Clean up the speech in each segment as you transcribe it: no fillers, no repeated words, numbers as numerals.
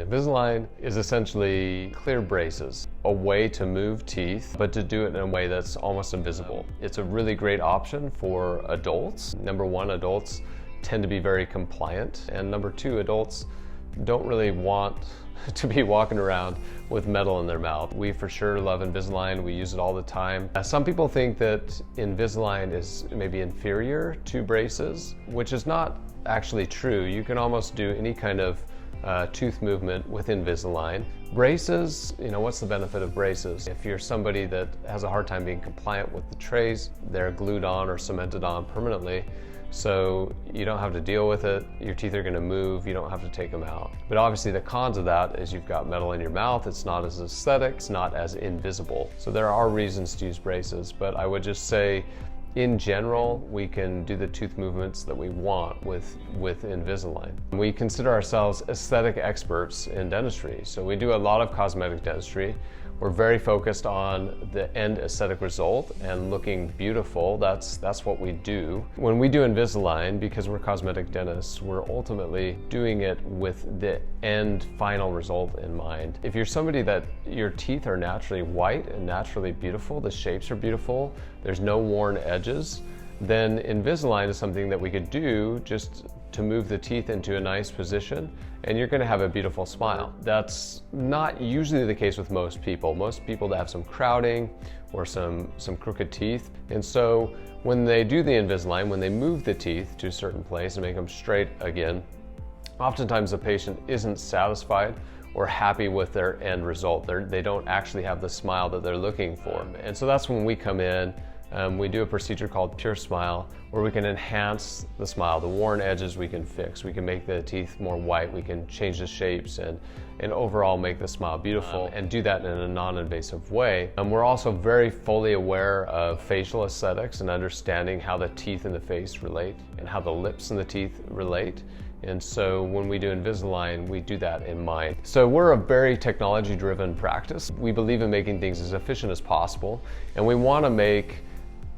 Invisalign is essentially clear braces, a way to move teeth, but to do it in a way that's almost invisible. It's a really great option for adults. Number one, adults tend to be very compliant, and number two, adults don't really want to be walking around with metal in their mouth. We for sure love Invisalign. We use it all the time. Some people think that Invisalign is maybe inferior to braces, which is not actually true. You can almost do any kind of tooth movement with Invisalign. Braces, what's the benefit of braces? If you're somebody that has a hard time being compliant with the trays, they're glued on or cemented on permanently, so you don't have to deal with it. Your teeth are going to move, you don't have to take them out. But obviously the cons of that is you've got metal in your mouth, it's not as aesthetic, it's not as invisible. So there are reasons to use braces, but I would just say in general, we can do the tooth movements that we want with Invisalign. We consider ourselves aesthetic experts in dentistry, so we do a lot of cosmetic dentistry. We're very focused on the end aesthetic result and looking beautiful. That's what we do. When we do Invisalign, because we're cosmetic dentists, we're ultimately doing it with the end final result in mind. If you're somebody that your teeth are naturally white and naturally beautiful, the shapes are beautiful, there's no worn edges, then Invisalign is something that we could do just to move the teeth into a nice position, and you're going to have a beautiful smile. That's not usually the case with most people. Most people that have some crowding or some crooked teeth. And so when they do the Invisalign, when they move the teeth to a certain place and make them straight again, oftentimes the patient isn't satisfied or happy with their end result. They don't actually have the smile that they're looking for. And so that's when we come in. We do a procedure called Pure Smile, where we can enhance the smile. The worn edges we can fix. We can make the teeth more white. We can change the shapes and overall make the smile beautiful and do that in a non-invasive way. We're also very fully aware of facial aesthetics and understanding how the teeth in the face relate and how the lips and the teeth relate. And so when we do Invisalign, we do that in mind. So we're a very technology-driven practice. We believe in making things as efficient as possible, and we want to make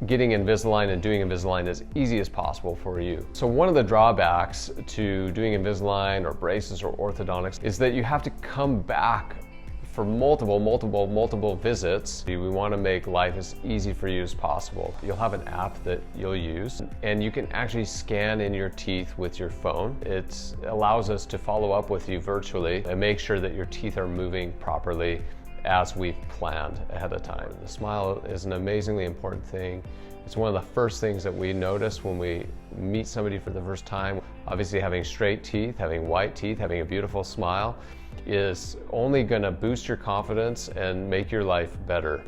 getting Invisalign and doing Invisalign as easy as possible for you. So one of the drawbacks to doing Invisalign or braces or orthodontics is that you have to come back for multiple visits. We want to make life as easy for you as possible. You'll have an app that you'll use, and you can actually scan in your teeth with your phone. It allows us to follow up with you virtually and make sure that your teeth are moving properly as we've planned ahead of time. The smile is an amazingly important thing. It's one of the first things that we notice when we meet somebody for the first time. Obviously, having straight teeth, having white teeth, having a beautiful smile is only going to boost your confidence and make your life better.